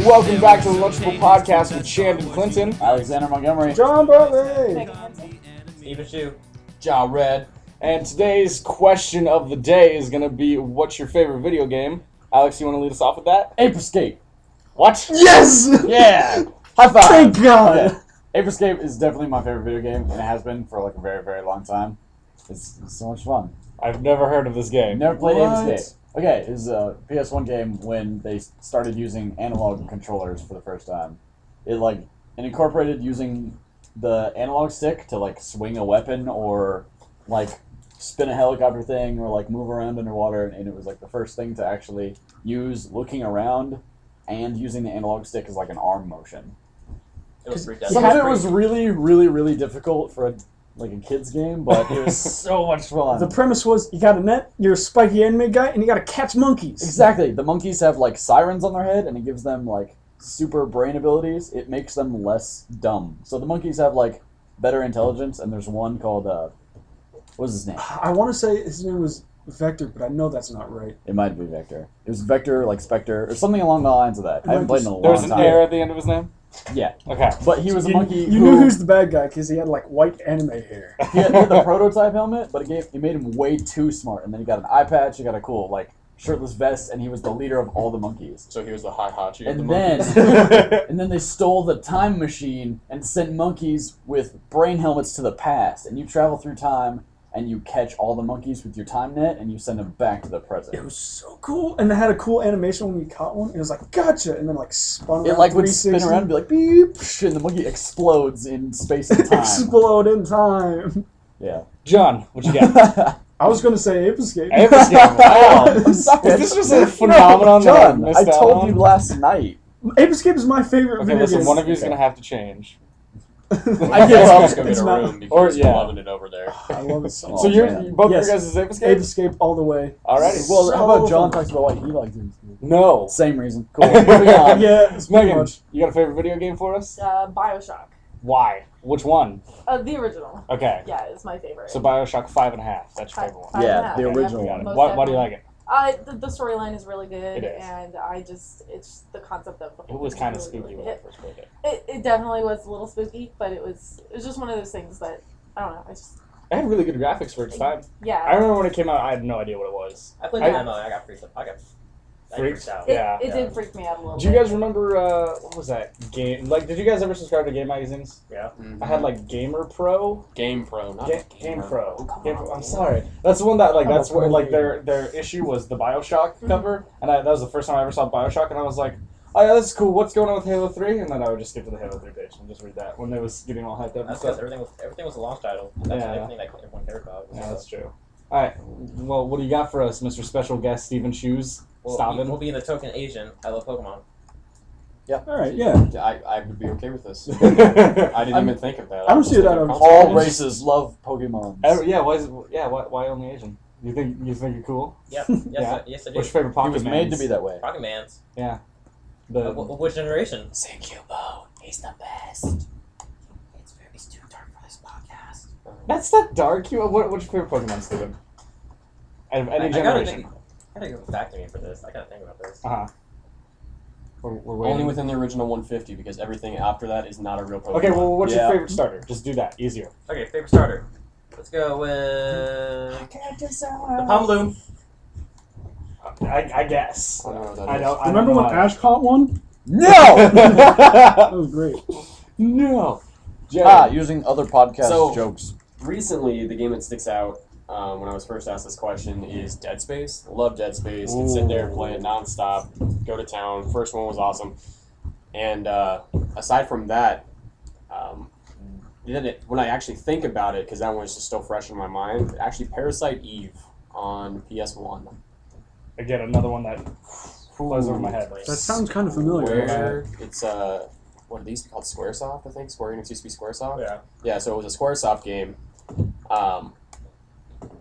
Welcome back to the Lunchable podcast with Shandon Clinton, Alexander Montgomery, John Bartley, Steven Chu, Ja Red, and today's question of the day is going to be, what's your favorite video game? Alex, you want to lead us off with that? Ape Escape. What? Yes! Yeah! High five! Thank God! Okay. Ape Escape is definitely my favorite video game, and it has been for like a very, very long time. It's so much fun. I've never heard of this game. Never played What? Ape Escape. Okay, it was a PS1 game when they started using analog controllers for the first time. It incorporated using the analog stick to like swing a weapon or like spin a helicopter thing or like move around underwater, and it was like the first thing to actually use looking around and using the analog stick as like an arm motion. it was pretty Some of it was really, really, really difficult for a kid's game, but it was so much fun. The premise was you got a net, you're a spiky anime guy, and you gotta catch monkeys. Exactly. The monkeys have like sirens on their head, and it gives them like super brain abilities. It makes them less dumb. So the monkeys have like better intelligence, and there's one called what's his name? I want to say his name was Vector, but I know that's not right. It might be Vector. It was Vector, like Spectre, or something along the lines of that. I haven't played in a long There was an time. air at the end of his name? Yeah, Okay. but he was a monkey. You knew who's the bad guy because he had like white anime hair. He had the prototype helmet, but it made him way too smart. And then he got an eye patch. He got a cool like shirtless vest, and he was the leader of all the monkeys. So he was the high hachi of the And monkeys. then, and then they stole the time machine and sent monkeys with brain helmets to the past. And you travel through time, and you catch all the monkeys with your time net, and you send them back to the present. It was so cool, and it had a cool animation when you caught one. It was like gotcha, and then like spun around. It like would spin 360. around and be like beep, and the monkey explodes in space and time. Explode in time. Yeah. John, what you got? I was gonna say Ape Escape. Ape Escape. Wow. I'm sorry. Is this just a phenomenon that I John, missed I out told on? you last night. Ape Escape is my favorite Okay, video listen, game. one of you is going to have to change. I I give guess up. I'll just go get It's a not- room or- because yeah. I'm loving it over there. I love it so much. So man. both Yes. your guys is Ape Escape? Ape Escape all the way. Alrighty. Well, how about So John fun. talks about why he likes Ape Escape? No. Same reason. Cool. Moving on. Yeah, it's pretty Megan, much. you got a favorite video game for us? Bioshock. Why? Which one? The original. Okay. Yeah, it's my favorite. So Bioshock 5.5. That's your favorite one. Five Yeah, and a half, the okay, original yeah, one. most Why do you definitely. like it? The storyline is really good, It is. and it's the concept of the It whole was thing kind of is really spooky good. when I first played it. It definitely was a little spooky, but it was just one of those things that I don't know. I just It had really good graphics for its time. I yeah. remember when it came out, I had no idea what it was. I played I- the demo and I got freaked out. I freaked out. It did freak me out a little. Do you bit. guys remember, what was that game? Like, did you guys ever subscribe to game magazines? Yeah. I had, like, Gamer Pro. Game Pro, not Game Pro. I'm sorry. That's the one that, like, that's where, like, their issue was the Bioshock cover. And that was the first time I ever saw Bioshock, and I was like, oh, yeah, this is cool. What's going on with Halo 3? And then I would just skip to the Halo 3 page and just read that when they was getting all hyped up and That's stuff. because everything was a launch title. That's Yeah. everything that everyone cared about. Yeah, that's true. Alright, well, what do you got for us, Mr. Special Guest Steven Shoes? Well, we'll be in the token Asian. I love Pokemon. All right, yeah. I would be okay with this. I didn't even think of that. I don't see that on All races love Pokemon. Yeah, why only Asian? You think you're cool? Yep. Yeah. Yes, I What's do. your favorite He Pocket was Mans? made to be that way. Rocket Man's. Yeah. The Which generation? Say Cubo. He's the best. It's too dark for this podcast. That's not dark. What's your favorite Pokemon, Steven? Out of any generation. I gotta go back to me for this. I gotta think about this. Uh-huh. We're waiting. Only within the original 150 because everything after that is not a real Pokemon. Okay, well, what's your Yeah. favorite starter? Just do that. Easier. Okay, favorite starter. Let's go with the Pomaloon. I guess. I don't know what that I is. don't. Remember when Ash caught one? No! That was great. No. Using other podcast So- jokes. Recently, the game that sticks out when I was first asked this question is Dead Space. Love Dead Space. Can sit there and play it nonstop. Go to town. First one was awesome. And aside from that, when I actually think about it, because that one was just still fresh in my mind, actually Parasite Eve on PS1. Again, another one that flies over my head. That sounds kind of familiar. Where it's what are these called? SquareSoft, I think. Square Enix used to be SquareSoft. Yeah. Yeah, so it was a SquareSoft game.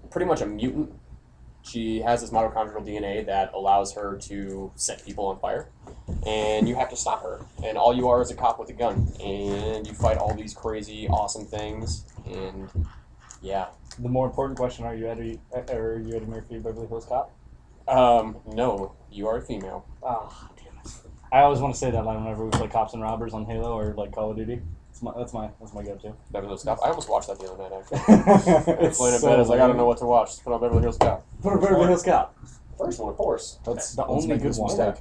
Pretty much a mutant. She has this mitochondrial DNA that allows her to set people on fire, and you have to stop her. And all you are is a cop with a gun, and you fight all these crazy, awesome things. And yeah, The more important question: Are you Eddie Murphy, Beverly Hills Cop? no, you are a female. Oh, damn it! I always want to say that line whenever we play Cops and Robbers on Halo or like Call of Duty. That's my go-to. Beverly Hills Cop. I almost watched that the other night, actually. It's Playing in so bed, I was like, I don't lame. know what to watch. Just put on Beverly Hills Cop. Put a Beverly Hills Cop. First one, of course. That's the Let's only make good this one. mistake.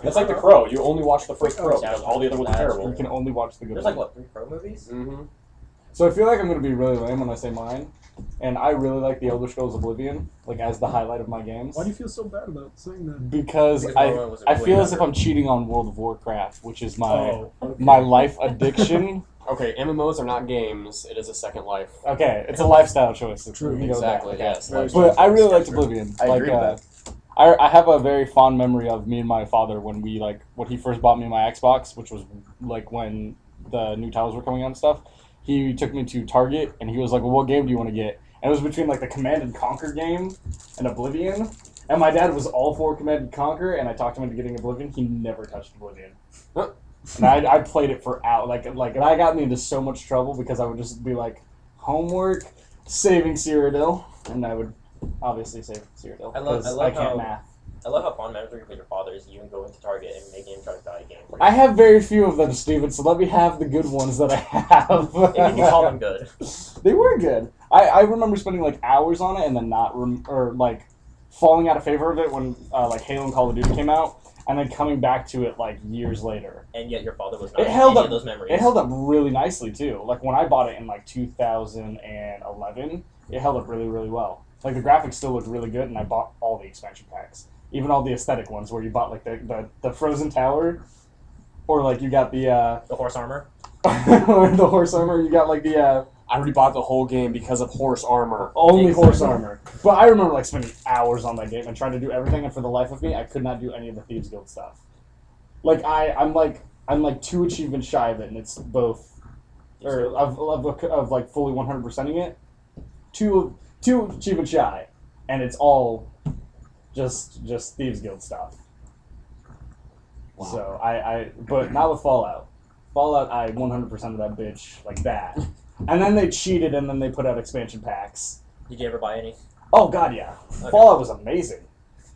It's like The Crow. You only watch the first Crow Yeah, because all the other ones are that's terrible. You can only watch the good There's one. like what 3 Pro movies? Mm-hmm. So I feel like I'm gonna be really lame when I say mine, and I really like the Elder Scrolls Oblivion, like as the highlight of my games. Why do you feel so bad about saying that? Because Because I Morrowind was a I really feel as if better- I'm cheating on World of Warcraft, which is my Okay. my life addiction. Okay, MMOs are not games. It is a second life. Okay, it's a lifestyle choice. True. You go with Exactly, that. Okay. yes. Very But I really liked Yes, Oblivion. I like, agree with that. I have a very fond memory of me and my father when he first bought me my Xbox, which was like when the new titles were coming out and stuff. He took me to Target and he was like, "Well, what game do you want to get?" And it was between like the Command and Conquer game and Oblivion. And my dad was all for Command and Conquer, and I talked him into getting Oblivion. He never touched Oblivion. Huh. And I played it for out and I got me into so much trouble because I would just be like, homework, saving Cyrodiil, and I would obviously save Cyrodiil I love because how- I can't math. I love how fond memory with your father is you can go into Target and make him try to buy a game. I have very few of them, Steven, so let me have the good ones that I have. If you can call them good. They were good. I remember spending like hours on it and then or like falling out of favor of it when like Halo and Call of Duty came out, and then coming back to it like years later. And yet your father was not It in held any up. of those memories. It held up really nicely too. Like when I bought it in like 2011, it held up really, really well. Like the graphics still looked really good, and I bought all the expansion packs, even all the aesthetic ones where you bought like the Frozen Tower, or like you got the The horse armor. or the horse armor. You got like the I already bought the whole game because of horse armor. only horse Exactly. armor. But I remember like spending hours on that game and trying to do everything, and for the life of me, I could not do any of the Thieves Guild stuff. Like I'm like 2 achievements shy of it, and it's both, or of like fully 100%ing it. Two achievements shy, and it's all just Thieves Guild stuff. Wow. So but not with Fallout. Fallout, I 100% of that bitch like that. And then they cheated, and then they put out expansion packs. Did you ever buy any? Oh god, yeah. Okay. Fallout was amazing.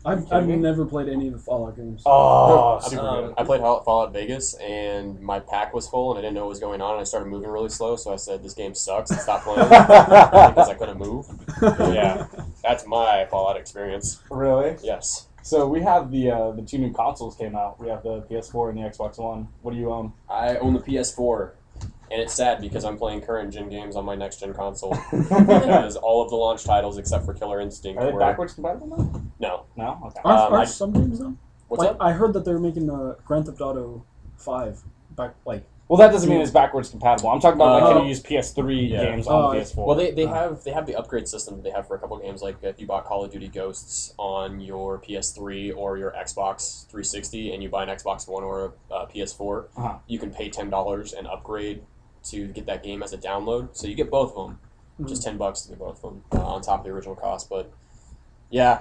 I've kidding me? never played any of the Fallout games. Oh, super Um, good. I played Fallout Vegas, and my pack was full, and I didn't know what was going on, and I started moving really slow, so I said, this game sucks, and stopped playing because I couldn't move. Yeah, that's my Fallout experience. Really? Yes. So we have the 2 new consoles came out. We have the PS4 and the Xbox One. What do you own? I own the PS4, and it's sad because I'm playing current-gen games on my next-gen console. Are Because all of the launch titles, except for Killer Instinct, they were... backwards compatible now? No. No? Okay. Are I- some games though? What's like up? I heard that they're making Grand Theft Auto 5 back like. Well, that doesn't mean it's backwards compatible. I'm talking about like Oh. can you use PS3 Yeah. games on the Oh, PS4. Well, they have the upgrade system that they have for a couple games. Like if you bought Call of Duty Ghosts on your PS3 or your Xbox 360, and you buy an Xbox One or a PS4, Uh-huh. you can pay $10 and upgrade to get that game as a download. So you get both of them, just $10 to get both of them on top of the original cost. But yeah,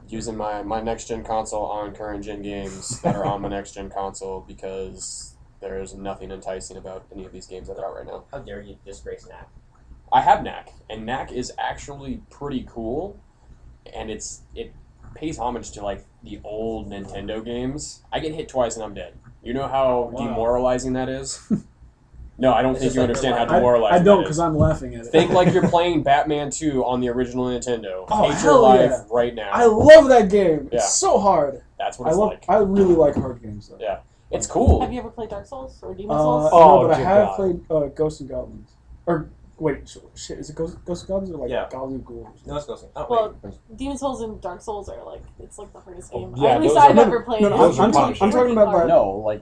using my next gen console on current gen games that are on my next gen console because there's nothing enticing about any of these games that are out right now. How dare you disgrace NAC? I have Knack, and Knack is actually pretty cool, and it pays homage to like the old Nintendo games. I get hit twice and I'm dead. You know how Wow. demoralizing that is? No, I don't It's think just you like understand how your life. demoralizing I don't that because is. I'm laughing at it. Think like you're playing Batman 2 on the original Nintendo. Oh, Hate your hell life yeah. right now. I love that game. Yeah. It's so hard. That's what I it's love. like. I really like hard games though. Yeah. It's cool. Have you ever played Dark Souls or Demon Souls? Oh, no, but I dear have God. played Ghosts and Goblins. Or wait, shit, is it Ghosts and Goblins or like Yeah. Goblins and Ghouls? No, it's ghosting. Oh, Well, wait. Demon Souls and Dark Souls are like it's like the hardest game. yeah, At least those I've are- ever played. no, it. I'm- It's I'm really talking freaking about hard. No, like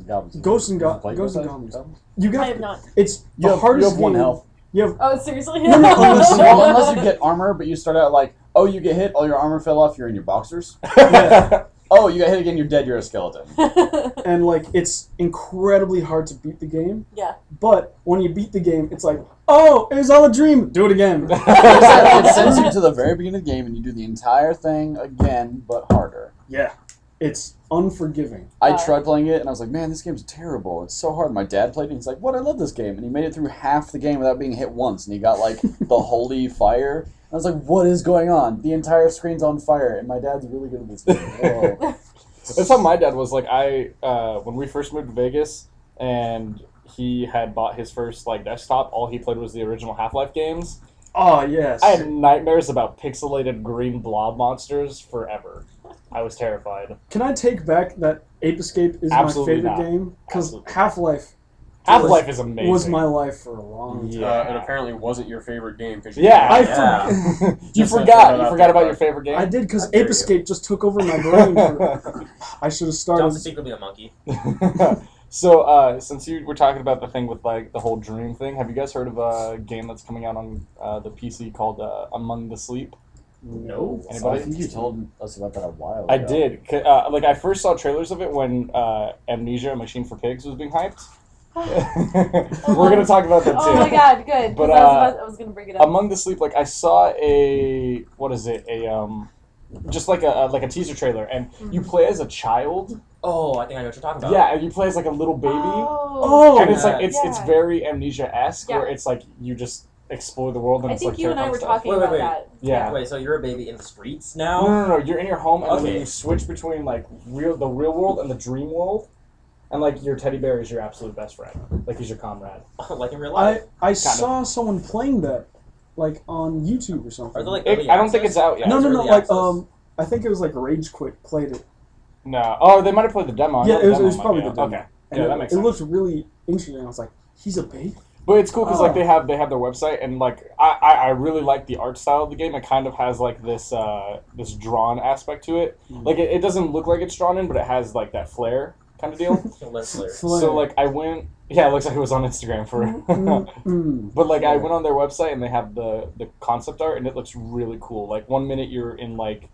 Goblins. Ghosts and Goblins. Ghosts and Goblins. You I get have not. it's You the have, hardest you have one game. health. You have Oh, seriously? No, no, Unless you get armor, but you start out like, oh, you get hit, all your armor fell off, you're in your boxers. Oh, you got hit again, you're dead, you're a skeleton. and like it's incredibly hard to beat the game. Yeah. But when you beat the game, it's like, oh, it was all a dream. Do it again. It sends you to the very beginning of the game, and you do the entire thing again, but harder. Yeah, it's unforgiving. I Wow. tried playing it, and I was like, man, this game's terrible. It's so hard. My dad played it, and he's like, what? I love this game. And he made it through half the game without being hit once, and he got, like, the holy fire. I was like, what is going on? The entire screen's on fire, and my dad's really good at this game. Whoa. That's how my dad was. Like when we first moved to Vegas, and he had bought his first like desktop, all he played was the original Half-Life games. Oh yes. I had nightmares about pixelated green blob monsters forever. I was terrified. Can I take back that Ape Escape is Absolutely my favorite not. game? Because Absolutely. Half-Life is amazing. was my life for a long time. Yeah. It apparently wasn't your favorite game. Cause Yeah. you You Just forgot. throw You it forgot out about there, your favorite game. I did because How dare Ape you. Escape just took over my brain. I should have started. John's secretly a monkey. So, since you were talking about the thing with like the whole dream thing, have you guys heard of a game that's coming out on the PC called Among the Sleep? No. I Anybody? think you told us about that a while ago. I did. Like I first saw trailers of it when Amnesia: A Machine for Pigs was being hyped. We're gonna talk about that too. Oh my god, good. But, I was gonna bring it up. Among the Sleep, like I saw a just like a teaser trailer, and you play as a child. Oh, I think I know what you're talking about. Yeah, and you play as like a little baby. Oh, And it's like it's yeah. very Amnesia-esque, Yeah. where it's like you just explore the world and I it's think like you and I were terrifying stuff. talking Wait, about wait. that. Yeah. Wait, so you're a baby in the streets No, now? no, no. You're in your home, and then Okay. you switch between like the real world and the dream world, and like your teddy bear is your absolute best friend, like he's your comrade. Like in real life? I saw someone playing that, like on YouTube or something. Are there like I early don't think access? it's out yet. no, early like access. I think it was like Rage Quit played it. No. Oh, they might have played the demo. I Yeah, know the it was demo might probably be the out. demo. Okay. And Yeah, it, that makes it sense. looked really interesting. I was like, he's a baby. But it's cool because Oh. like they have their website, and like I really like the art style of the game. It kind of has like this this drawn aspect to it. Like it doesn't look like it's drawn in, but it has like that flair kind of deal. Lens flare. So like I went, yeah, it looks like it was on Instagram for. But like I went on their website and they have the concept art, and it looks really cool. Like 1 minute you're in like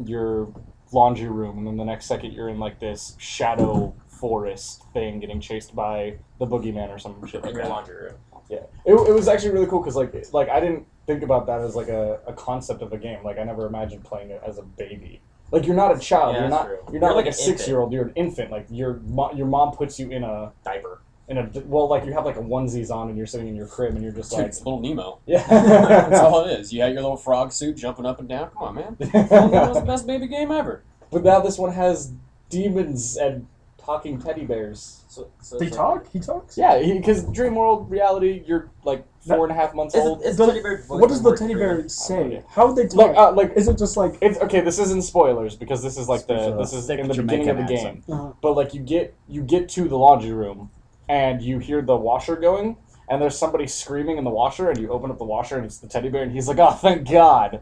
your laundry room, and then the next second you're in like this shadow forest thing getting chased by the boogeyman or some shit like In your that. laundry room. Yeah, it was actually really cool because like I didn't think about that as like a concept of a game. Like I never imagined playing it as a baby. Like you're not a child. Yeah, you're that's not. true. You're not You're like like a an 6-year-old. You're an infant. Like your mom puts you in a Diaper. like you have like a onesies on and you're sitting in your crib and you're just Dude, like it's little Nemo. yeah. That's all it is. You had your little frog suit jumping up and down. Come on, man. That was the best baby game ever. But now this one has demons and talking teddy bears. So They it's talk? He talks? Yeah, because dream world reality, you're like 4.5 months old. Is Does- teddy bear voice What does the work teddy for bear you? say? How would they talk? Like Is it just like... it's okay. This isn't spoilers because this is like this is thick in the Jamaican beginning of the accent. game. But like you get to the laundry room and you hear the washer going. And there's somebody screaming in the washer, and you open up the washer, and it's the teddy bear, and he's like, "Oh, thank God,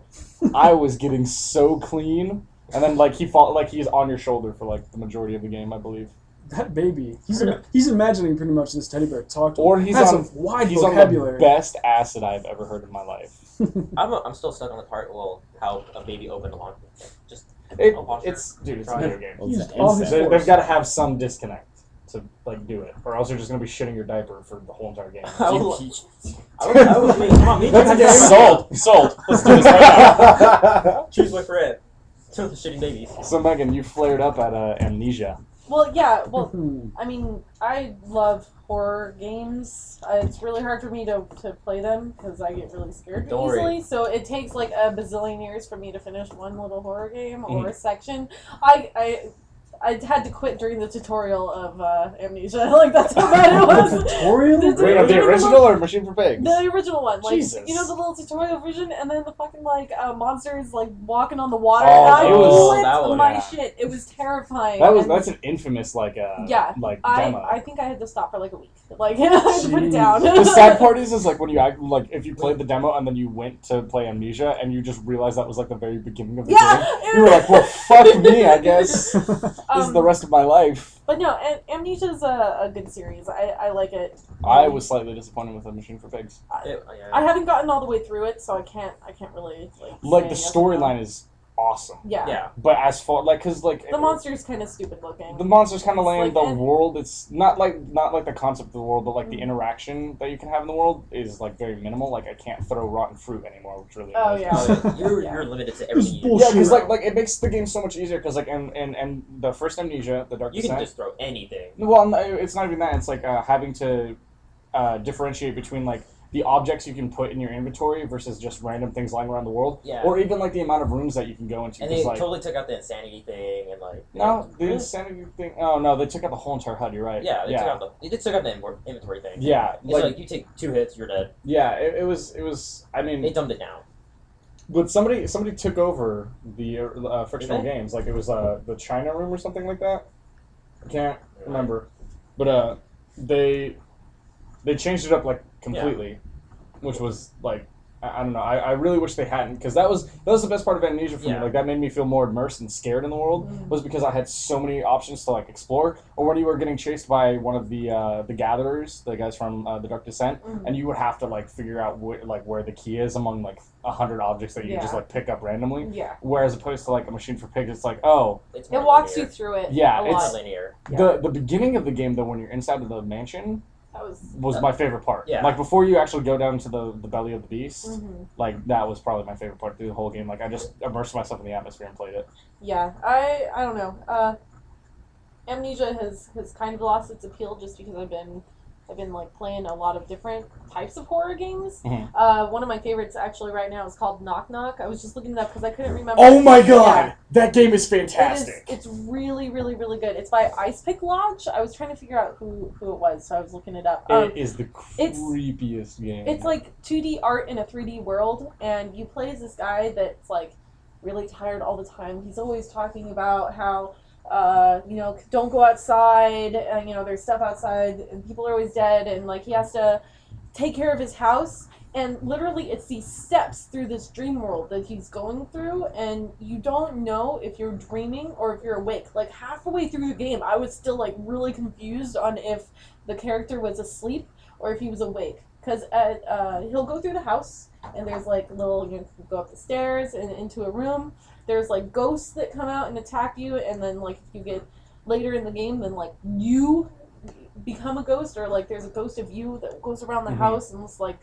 I was getting so clean." And then like he's on your shoulder for like the majority of the game, I believe. That baby. He's imagining pretty much this teddy bear talk to him. Or he's Has on a wide he's on vocabulary. the best acid I've ever heard in my life. I'm still stuck on the part, how a baby opened a laundry. Just It's a Try video it. game. Well, He's it's an all his insect. force. They've got to have some disconnect to like do it, or else you're just gonna be shitting your diaper for the whole entire game. I would wait, come on, me That's a game. Sold. Let's do this right now. Cheeseboy for it. To the shitting babies. So Megan, you flared up at Amnesia. Well, yeah. Well, I mean, I love horror games. It's really hard for me to play them because I get really scared Don't worry. easily. So it takes like a bazillion years for me to finish one little horror game or Mhm. a section. I had to quit during the tutorial of Amnesia. Like that's how bad it was. Tutorial? The- Wait, the original or Machine for Pigs? The original one, like Jesus. you know the little tutorial version, and then the fucking like monsters like walking on the water. Oh, and I it was- flipped that one, my yeah. shit. It was terrifying. That's And an infamous like Yeah, like demo. I think I had to stop for like a week. Like I had to put it down. The sad part is like when you like if you played the demo and then you went to play Amnesia and you just realized that was like the very beginning of the Yeah, game. You were like, well, fuck me, I guess. This is the rest of my life. But no, Amnesia is a good series. I like it. I was slightly disappointed with the Machine for Pigs. I haven't gotten all the way through it, so I can't really Like say the yes or no. storyline is awesome, Yeah. Yeah. but as far like because like The monster's kind of stupid looking. the monster's kind of It's lame. like The an- world, it's not like the concept of the world, but like the Mm. interaction that you can have in the world is like very minimal. Like I can't throw rotten fruit anymore, which really Oh, annoys me. yeah. You're limited to everything you bullshit. Yeah, because like it makes the game so much easier. Because like and the first Amnesia, the Dark You can Descent. just throw anything. Well, no, it's not even that. It's like having to differentiate between like the objects you can put in your inventory versus just random things lying around the world, Yeah. or even like the amount of rooms that you can go into. And they like, totally took out the insanity thing and like. no, the insanity thing. Oh no, they took out the whole entire HUD. You're right. Yeah, they just took out the inventory thing. Yeah, It's like you take 2 hits, you're dead. yeah. It was. I mean, They dumbed it down. but somebody took over the fictional Did they? games. Like it was the China room or something like that. I can't remember, but they changed it up like completely, which was like I don't know. I really wish they hadn't, because that was the best part of Amnesia for me. Yeah. Like that made me feel more immersed and scared in the world, was because I had so many options to like explore. Or when you were getting chased by one of the gatherers, the guys from the Dark Descent, and you would have to like figure out where the key is among like 100 objects that you just like pick up randomly. Yeah. Whereas opposed to like a Machine for Pigs, it's like, oh, It's It more walks linear. you through it. yeah, a it's lot. linear. the beginning of the game though, when you're inside of the mansion, That was my favorite part. Yeah. Like before you actually go down to the belly of the beast, Mhm. like that was probably my favorite part through the whole game. Like I just immersed myself in the atmosphere and played it. Yeah, I don't know. Amnesia has kind of lost its appeal just because I've been like playing a lot of different types of horror games. Mhm. One of my favorites actually right now is called Knock Knock. I was just looking it up because I couldn't remember. Oh my god, Yeah. that game is fantastic. It's really, really, really good. It's by Ice Pick Lodge. I was trying to figure out who it was, so I was looking it up. It is the it's- creepiest game. It's like 2D art in a 3D world, and you play as this guy that's like really tired all the time. He's always talking about how, don't go outside, and, there's stuff outside, and people are always dead, and like he has to take care of his house. And literally, it's these steps through this dream world that he's going through, and you don't know if you're dreaming or if you're awake. Like, halfway through the game, I was still, like, really confused on if the character was asleep or if he was awake. Because he'll go through the house, and there's, like, you go up the stairs and into a room. There's, like, ghosts that come out and attack you, and then, like, if you get later in the game, then, like, you become a ghost, or, like, there's a ghost of you that goes around the house and it's, like...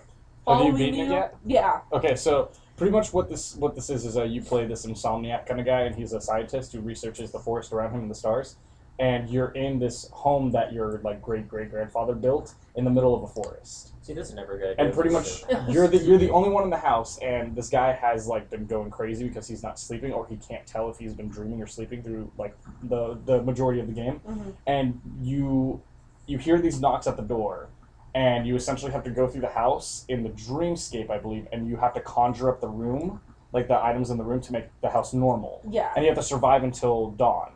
Have you following beaten it yet? Yeah. Okay, so pretty much what this is you play this insomniac kind of guy, and he's a scientist who researches the forest around him and the stars, and you're in this home that your like great grandfather built in the middle of a forest. See, this is never good. And pretty much you're the only one in the house, and this guy has like been going crazy because he's not sleeping, or he can't tell if he's been dreaming or sleeping through like the majority of the game. And you hear these knocks at the door. And you essentially have to go through the house in the dreamscape, I believe, and you have to conjure up the room, like the items in the room, to make the house normal. Yeah. And you have to survive until dawn.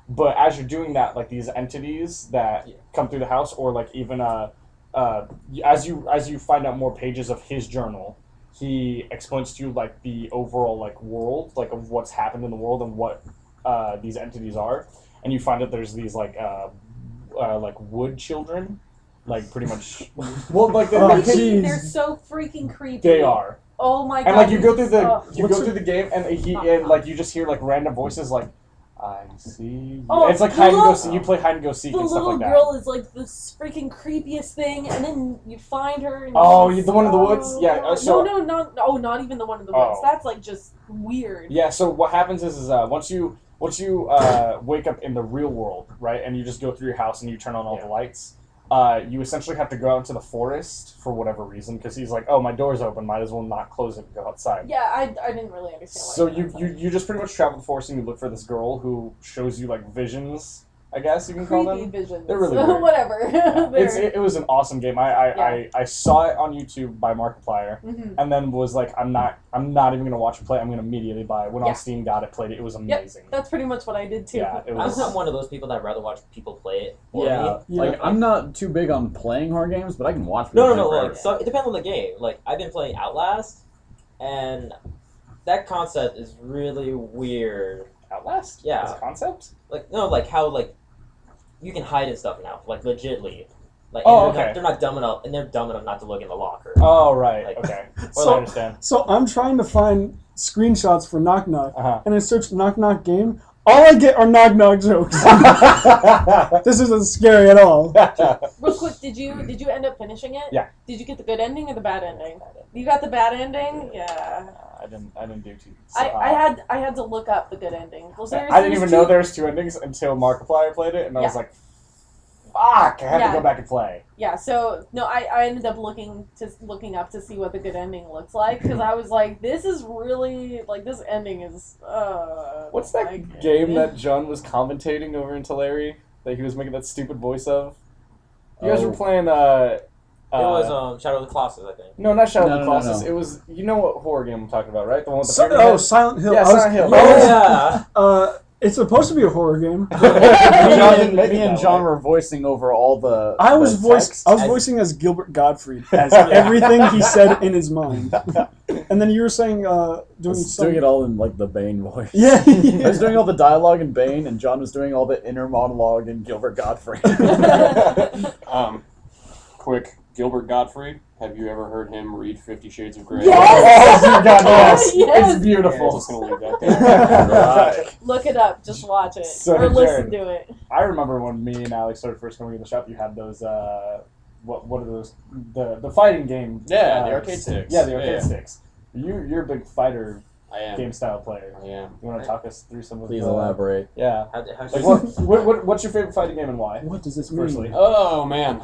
But as you're doing that, like these entities that come through the house, or like even as you find out more pages of his journal, he explains to you like the overall like world, like of what's happened in the world and what these entities are, and you find that there's these like wood children. Like pretty much, well, like jeez. They're so freaking creepy. they are, Oh my god! and like you go through the What's through the game, and and like you just hear like random voices like, I see. You. Oh, It's like hide and go seek. You play hide and go seek the and stuff little like that. girl is like the freaking creepiest thing, and then you find her. And Oh, she's the one in the woods? Yeah, so- not even the one in the woods. Oh. That's like just weird. Yeah. So what happens is once you wake up in the real world, right, and you just go through your house and you turn on all the lights. You essentially have to go out into the forest for whatever reason, because he's like, oh, my door's open, might as well not close it and go outside. Yeah, I didn't really understand why. So he went outside. you just pretty much travel the forest and you look for this girl who shows you like visions, I guess you can call creepy them. visions. They're really weird. Whatever. It was an awesome game. I saw it on YouTube by Markiplier, Mhm. and then was like, I'm not even gonna watch it play. I'm gonna immediately buy it. Went on Steam, got it, played it. It was amazing. That's pretty much what I did too. Yeah, it was. I'm one of those people that rather watch people play it. For Yeah, me. like I'm not too big on playing horror games, but I can watch. people No. play Like, forever. so it depends on the game. Like I've been playing Outlast, and that concept is really weird. Outlast? Yeah. As a concept? Like no, like how like you can hide and stuff now. Like legitly. Like Oh, and okay. they're not dumb enough, and they're dumb enough not to look in the locker. Oh, right. Like- Okay. Well, So- I understand. So I'm trying to find screenshots for Knock Knock, Uh-huh. and I search Knock Knock game. All I get are Knock Knock jokes. This isn't scary at all. Real quick, did you end up finishing it? Yeah. Did you get the good ending or the bad ending? You got the bad ending? Yeah. I didn't do too. I had to look up the good ending. Well, I didn't even know there was two endings until Markiplier played it, and I was Yeah. like, Fuck! I have Yeah. to go back and play. Yeah, so no, I ended up looking up to see what the good ending looks like because I was like, this is really like this ending is. What's that game that John was commentating over in Tulare that he was making that stupid voice of? You guys were playing. It was Shadow of the Colossus, I think. No, not Shadow of the No. Colossus. It was. You know what horror game I'm talking about, right? The one with the So, pyramid head? Silent Hill. Yeah, Silent Hill. Yeah. It's supposed to be a horror game. John didn't make it Me and that John way. were voicing over all the. I was the text. voicing as Gilbert Gottfried as everything he said in his mind. And then you were saying I doing was something. doing it all in like the Bane voice. Yeah. I was doing all the dialogue in Bane, and John was doing all the inner monologue in Gilbert Gottfried. Quick, Gilbert Gottfried. Have you ever heard him read 50 Shades of Grey? Yes! Oh, God, yes. Yes! It's Yeah, beautiful. just gonna leave that there. Right. Look it up, just watch it So or did listen Jared. to it. I remember when me and Alex started first coming in the shop, you had those, what are those? The fighting game. Yeah, the arcade sticks. Yeah, the arcade Yeah. sticks. You're a big fighter I am. game style player. I am. You want to talk us through some of Please the... elaborate. Yeah. How'd Like, you- what's your favorite fighting game and why? What does this mean? Firstly. Oh man.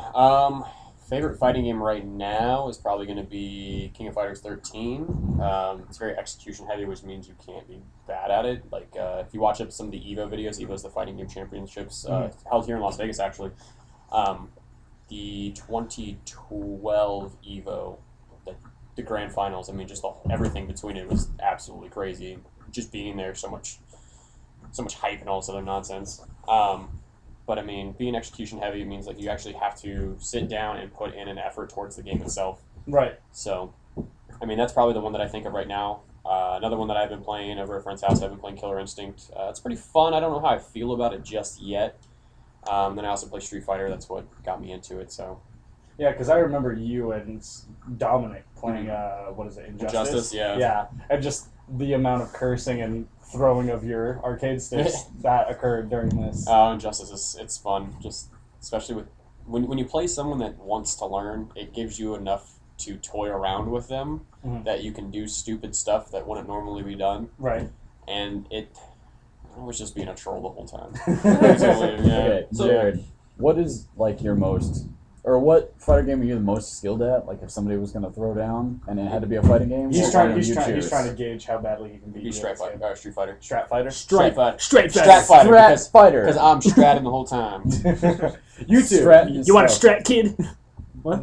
Favorite fighting game right now is probably going to be King of Fighters 13. It's very execution heavy, which means you can't be bad at it. Like if you watch up some of the Evo videos, Evo's the fighting game championships held here in Las Vegas actually. The 2012 Evo, the grand finals. I mean, just everything between it was absolutely crazy. Just being there, so much hype and all this other nonsense. But I mean, being execution heavy means like you actually have to sit down and put in an effort towards the game itself. Right. So, I mean, that's probably the one that I think of right now. Another one that I've been playing over at a friend's house, I've been playing Killer Instinct. It's pretty fun. I don't know how I feel about it just yet. Then I also play Street Fighter. That's what got me into it. So. Yeah, because I remember you and Dominic playing, what is it, Injustice, yeah. Yeah, and just the amount of cursing and throwing of your arcade sticks that occurred during this. Injustice it's fun. Just especially with when you play someone that wants to learn, it gives you enough to toy around with them that you can do stupid stuff that wouldn't normally be done. Right. And I was just being a troll the whole time. Okay, So- Jared, what is like your most, or what fighter game are you the most skilled at? Like if somebody was gonna throw down and it had to be a fighting game, He's what trying. one would He's you trying. He's choose? trying to gauge how badly he can beat Be you. Street in this Fighter. game. Street Fighter. Strat fighter. Straight Fighter. Straight Strat Fighter. Strat fighter. Because I'm stratting the whole time. You two. Strat You want a yourself. strat, kid?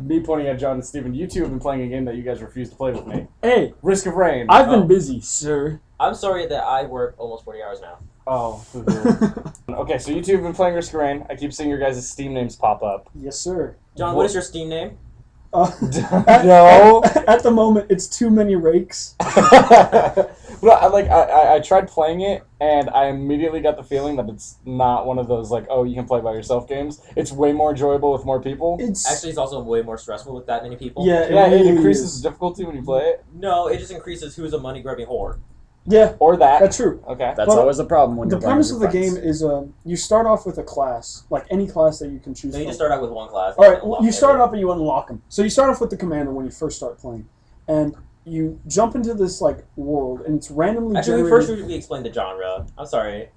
Me pointing at John and Steven. You two have been playing a game that you guys refuse to play with me. Hey, Risk of Rain. I've been busy, sir. I'm sorry that I work almost 40 hours now. Oh. Okay, so you two have been playing Risk of Rain. I keep seeing your guys' Steam names pop up. Yes, sir. John, what is your Steam name? No. At the moment, it's too many rakes. But I tried playing it, and I immediately got the feeling that it's not one of those like, oh, you can play by yourself games. It's way more enjoyable with more people. Actually, it's also way more stressful with that many people. Yeah, Yeah, it really increases is. the difficulty when you play it. No, it just increases who's a money-grabbing whore. Yeah, Or that. that's true. Okay. That's But always a problem when The you're playing premise with of the your game friends. is you start off with a class, like any class that you can choose So you from. just start out with one class. All and right, unlock you start everything. up and you unlock them. So you start off with the commander when you first start playing, and you jump into this like world, and it's randomly Actually, we generated. first should explain the genre. I'm sorry.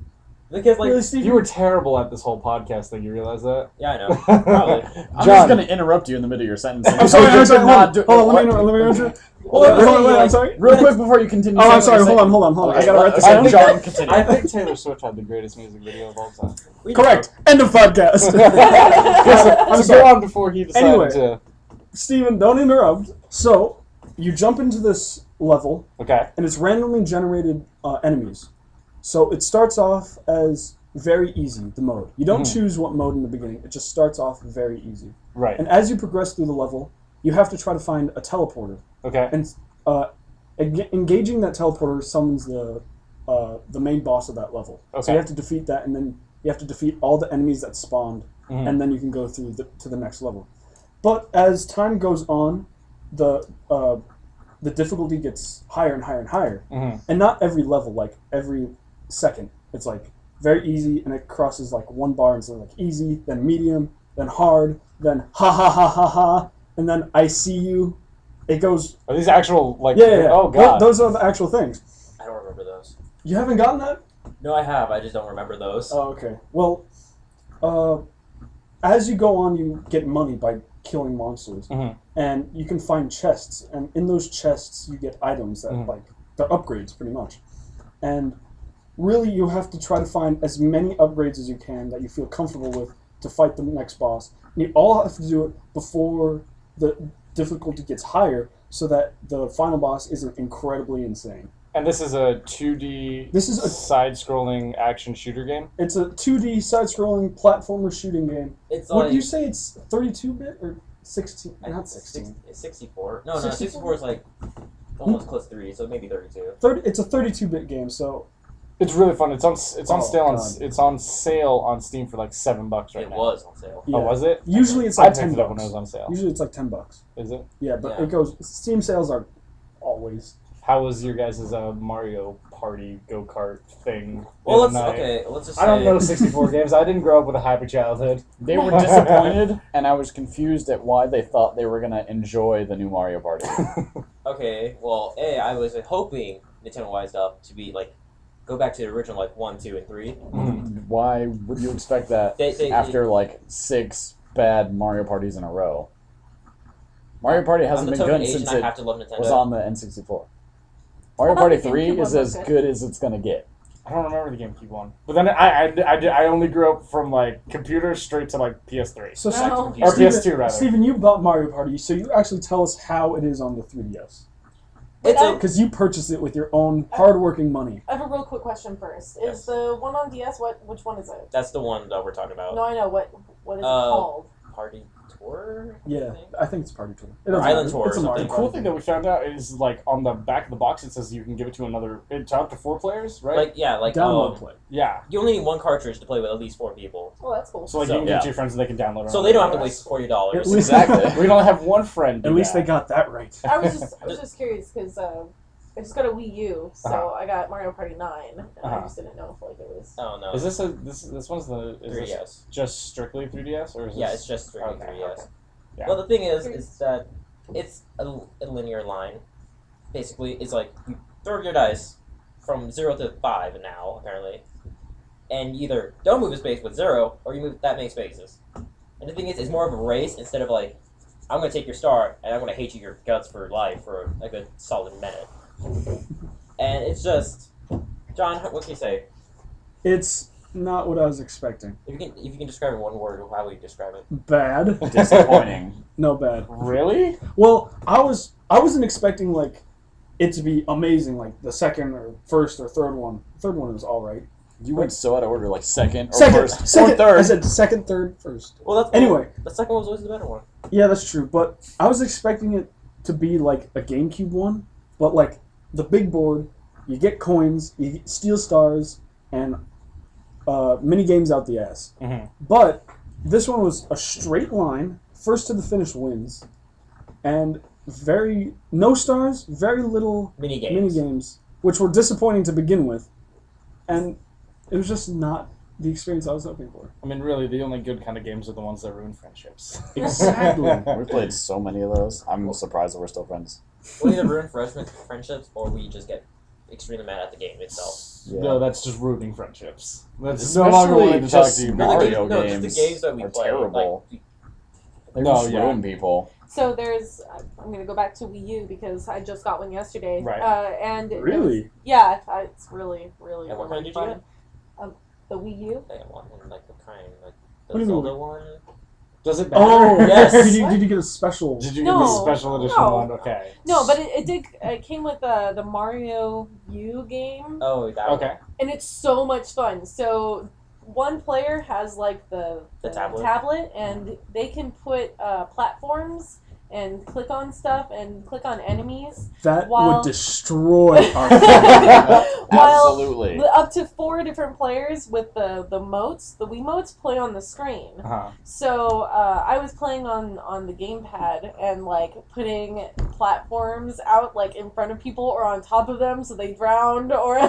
Because, like, Really, Steve? You were terrible at this whole podcast thing. You realize that? yeah, I know. Probably. I'm John. just gonna interrupt you in the middle of your sentence. I'm sorry. You're Hold not on, let me interrupt. Well, I was saying, I'm like, sorry. Real quick before you continue. Oh, I'm saying sorry. what you're Hold on. saying. I gotta write this Okay, down. John, continue. I think Taylor Swift had the greatest music video of all time. we know. Correct. End of podcast. I'm sorry. go on before he decided Anyway. to. Steven, don't interrupt. So you jump into this level, Okay. and it's randomly generated enemies. So it starts off as very easy, the mode. You don't choose what mode in the beginning. It just starts off very easy. Right. And as you progress through the level, you have to try to find a teleporter. Okay. And engaging that teleporter summons the main boss of that level. So Okay. you have to defeat that, and then you have to defeat all the enemies that spawned, Mhm. and then you can go through to the next level. But as time goes on, the difficulty gets higher and higher and higher. Mhm. And not every level, like every second. It's like very easy, and it crosses like one bar, and so like easy, then medium, then hard, then ha ha ha ha ha, and then I see you. It goes. Are these actual like? Yeah. Oh god. Those are the actual things. I don't remember those. You haven't gotten that? No, I have. I just don't remember those. Oh, okay. Well, as you go on, you get money by killing monsters, Mhm. and you can find chests, and in those chests you get items that Mhm. like they're upgrades pretty much, and really you have to try to find as many upgrades as you can that you feel comfortable with to fight the next boss. And you all have to do it before the difficulty gets higher, so that the final boss isn't incredibly insane. And this is a 2D This is a side-scrolling action shooter game. It's a 2D side-scrolling platformer shooting game. It's Would like you say it's 32-bit or 16? Not 16. It's 64. No, 64? 64 is like almost close to 3, so maybe 32. It's a 32-bit game, so It's really fun. It's on Oh, sale on God. it's on sale on Steam for like $7 right It now. was on sale. yeah. Oh, was it? Usually it's I like picked 10 it up when it bucks. was on sale. Usually it's like $10. Is it? Yeah, but Yeah. it goes. Steam sales are always. How was your guys' Mario Party go-kart thing? the Well, other let's night? okay. Let's just. I don't say- know 64 games. I didn't grow up with a happy childhood. They were disappointed, and I was confused at why they thought they were gonna enjoy the new Mario Party. Okay, well, I was hoping Nintendo wised up to be like, go back to the original like 1, 2, and 3. Why would you expect that They- after like 6 bad Mario parties in a row? Mario Party hasn't I'm the been token good age, since and I it have to love Nintendo. was on the N64. Mario thought Party the 3 GameCube is one as was good as it's gonna get. I don't remember the GameCube one. But then I only grew up from like computer straight to like PS3. So No. Or PS2 rather. Steven, you bought Mario Party, so you actually tell us how it is on the 3DS. It's a, Because you purchased it with your own hard-working money. I have a real quick question first. Yes. Is the one on DS which one is it? that's the one that we're talking about. No, I know what is it Uh, called? Party Tour? Yeah, I think it's Party Tour. It Or doesn't Island matter. Tour or It's a The Mario something. cool Party. thing that we found out is like on the back of the box it says you can give it to up to 4 players, right? Like yeah, like Download play. yeah. you only need one cartridge to play with at least 4 people. Oh, that's cool. So like So- you can give it yeah. to your friends and they can download it. So on they don't have their to device. waste $40. At least- Exactly. We can only have one friend. do At least that. they got that right. I was just curious because I just got a Wii U, so Uh-huh. I got Mario Party 9, and I Uh-huh. just didn't know if like it was. Oh no. Is this one's the is 3DS? this just strictly 3DS or is Yeah, this it's just strictly okay, 3DS. okay. Yeah. Well, the thing is that it's a linear line. Basically, it's like you throw your dice from 0 to 5 now, apparently, and you either don't move a space with 0 or you move that many spaces. And the thing is, it's more of a race instead of like, I'm gonna take your star and I'm gonna hate you your guts for life for a good solid minute. And it's just, John, what can you say? It's not what I was expecting. If you can describe it in one word, how would you describe it? Bad. Disappointing. No bad. Really? Well, I wasn't expecting like it to be amazing, like the second or first or third one. The third one was all right. You went so out of order, like second or Second, first second, or third. I said second, third, first. Well, that's Anyway, the second one was always the better one. yeah, that's true. But I was expecting it to be like a GameCube one, but like the big board, you get coins, you steal stars, and mini games out the ass. Mhm. But this one was a straight line, first to the finish wins, and no stars, very little Mini games. mini games, which were disappointing to begin with, and it was just not the experience I was hoping for. I mean, really, the only good kind of games are the ones that ruin friendships. Exactly. We played so many of those. I'm surprised that we're still friends. We either ruin friendships or we just get extremely mad at the game itself. Yeah. No, that's just ruining friendships. That's no longer Especially wanting to talk just to you. Mario No, the games, no, games just the games that we are play. terrible. Like, They No, just yeah. ruin people. So there's, I'm gonna go back to Wii U because I just got one yesterday. Right. And it Really? was- yeah, it's really, really, And what really kind did you fun. The Wii U. they have one, and like what kind? Like What do the you mean? Zelda one? Does it matter? Oh, Yes. Did you get a special? Did you No, get the special edition no. one? Okay. No, but it came with the Mario U game, Oh, that Okay. and it's so much fun. So one player has like the tablet? and they can put platforms and click on stuff and click on enemies. That While- would destroy our. While Absolutely. up to 4 different players with the motes, the Wii motes play on the screen. Uh-huh. So I was playing on the gamepad and like putting platforms out like in front of people or on top of them so they drowned or.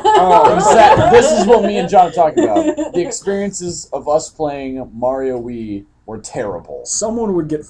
This is what me and John are talking about. The experiences of us playing Mario Wii were terrible. Someone would get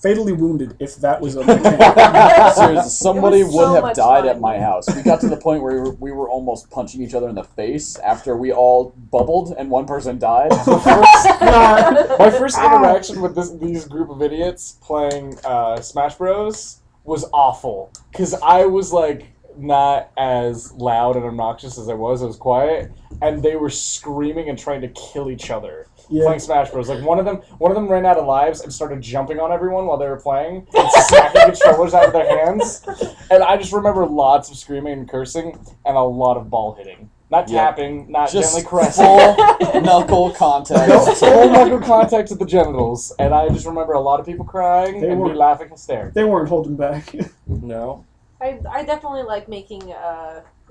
fatally wounded if that was a mechanic. Seriously, somebody It was would so have much died fun. at my house. We got to the point where we were almost punching each other in the face after we all bubbled and one person died. My first interaction with these group of idiots playing Smash Bros was awful because I was like not as loud and obnoxious as I was. I was quiet, and they were screaming and trying to kill each other playing Smash Bros. Like one of them ran out of lives and started jumping on everyone while they were playing and smacking controllers out of their hands. And I just remember lots of screaming and cursing and a lot of ball hitting. Not tapping, not Just gently caressing. full knuckle contact. Full knuckle contact to the genitals, and I just remember a lot of people crying and me laughing and staring. They weren't holding back. No. I definitely like making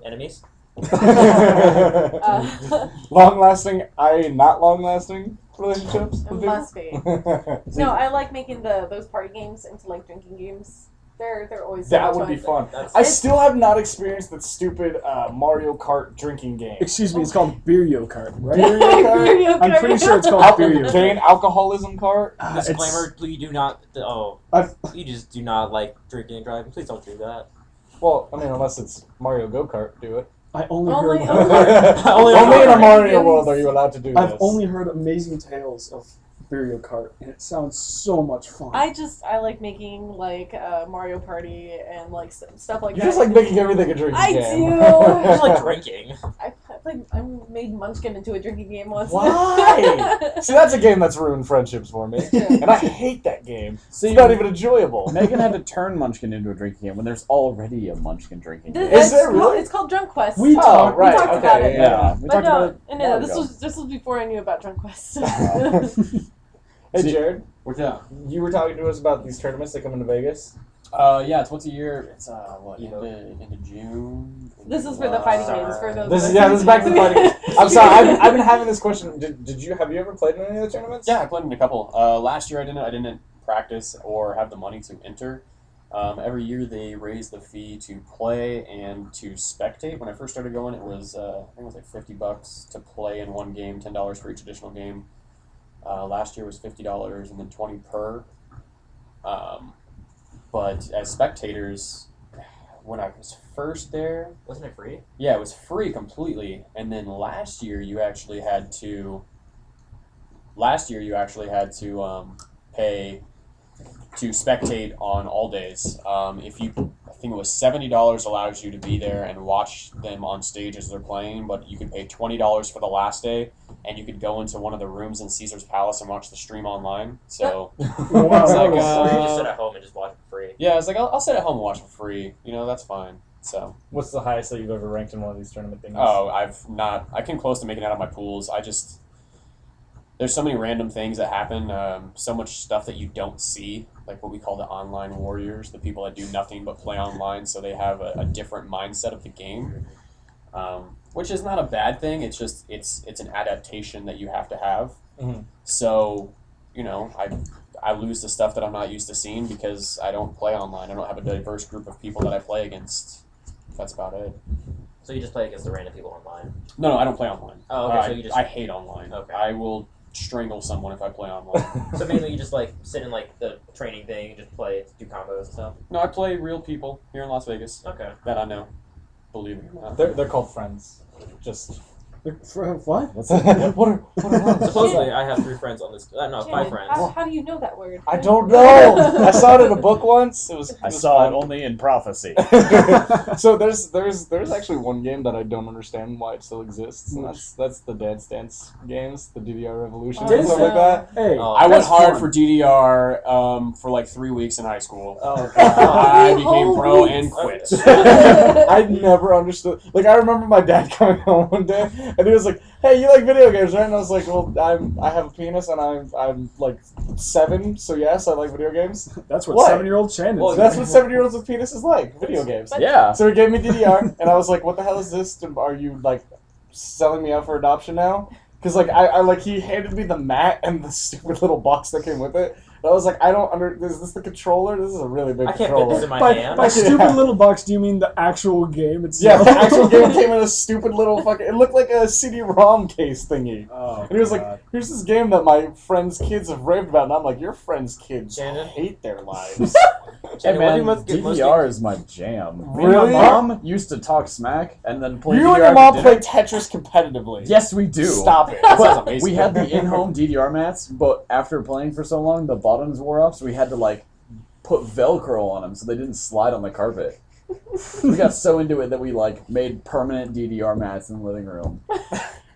Enemies? Long-lasting, not long-lasting relationships it with must be. people? No, I like making those party games into like drinking games. They're always so That much would be fun. That's- I still have not experienced that stupid Mario Kart drinking game. Excuse me, it's called Beerio Kart, right? Beerio I'm Kart. pretty sure it's called Beerio Kart. Jane alcoholism cart. Disclaimer: please do not. I've- You just do not like drinking and driving. Please don't do that. Well, I mean, unless it's Mario Go Kart, do it. I only Only- heard. only- Only in a Mario games. world are you allowed to do I've this. only heard amazing tales of Beerio Kart, and it sounds so much fun. I like making like Mario Party and like stuff like You that. just like making everything a drinking I game. do. I just like drinking. I made Munchkin into a drinking game once. Why? See, that's a game that's ruined friendships for me, and I hate that game. See, It's not even enjoyable. Megan had to turn Munchkin into a drinking game when there's already a Munchkin drinking game. Is there really? It's called Drunk Quest. We Oh, talked- right. talked okay, about it. Yeah, we But talked about it. no, a while this ago. was before I knew about Drunk Quest. Hey, See- Jared, What's that? you were talking to us about these tournaments that come into Vegas. Yeah, it's once a year. It's into June. This is for the fighting Summer. games. For those. This is listening. back to the fighting. I'm sorry, I've been having this question. Have you ever played in any of the tournaments? Yeah, I played in a couple. Last year I didn't practice or have the money to enter. Every year they raise the fee to play and to spectate. When I first started going, it was I think it was like $50 to play in one game, $10 for each additional game. Last year was $50 and then $20 per. But as spectators, when I was first there, Wasn't it free? yeah, it was free completely. And then last year you actually had to pay to spectate on all days. I think it was $70 allows you to be there and watch them on stage as they're playing, but you could pay $20 for the last day, and you could go into one of the rooms in Caesar's Palace and watch the stream online. So Wow. It's like, Or you Uh, just sit at home and just watch it for free. yeah, I was like, I'll sit at home and watch for free. That's fine. So What's the highest that you've ever ranked in one of these tournament things? I came close to making it out of my pools. There's so many random things that happen, so much stuff that you don't see, like what we call the online warriors, the people that do nothing but play online, so they have a different mindset of the game, which is not a bad thing. It's just it's an adaptation that you have to have. Mhm. So, I lose the stuff that I'm not used to seeing because I don't play online. I don't have a diverse group of people that I play against. That's about it. So you just play against the random people online. No, I don't play online. Oh, okay. So you just I hate online. Okay. I will strangle someone if I play online. so mainly you just like sit in like the training thing, just play, do combos and stuff. No, I play real people here in Las Vegas Okay. that I know. Believe it or not. They're called friends. Just For what? what are Supposedly I have 3 friends on this. No, 5 Shannon, friends. How do you know that word? I don't know. I saw it in a book once. It was. I it was saw it fun. only in prophecy. So there's actually one game that I don't understand why it still exists, and that's the Dance Dance games, the DDR Revolution, and stuff like that. Hey, Oh, I went that's hard fun. for DDR for like 3 weeks in high school. Oh I became Whole pro weeks. and quit. I never understood. Like, I remember my dad coming home one day, and he was like, "Hey, you like video games, right?" And I was like, "Well, I have a penis, and I'm like 7, so yes, I like video games." That's what What? 7-year-old Shannon. Well, that's what 7-year-olds with penises like, video games. But- Yeah. So he gave me DDR, and I was like, "What the hell is this? Are you like selling me out for adoption now?" Because like I like he handed me the mat and the stupid little box that came with it, I was like, I don't is this the controller? This is a really big I can't fit controller. this in my By hand. stupid little box, do you mean the actual game Yeah, itself? the actual game came in a stupid little fucking. It looked like a CD-ROM case thingy. Oh, And he was like, God. "Here's this game that my friends' kids have raved about," and I'm like, "Your friends' kids Shannon? hate their lives." Hey Shannon, what do man, you most get most DDR is my jam. Me and Really? my mom used to talk smack and then play You DDR and your for mom dinner. play Tetris competitively. Yes, we do. Stop it. That sounds But amazing. we had the in-home DDR mats, but after playing for so long, the bottoms wore off, so we had to like put Velcro on them so they didn't slide on the carpet. We got so into it that we like made permanent DDR mats in the living room.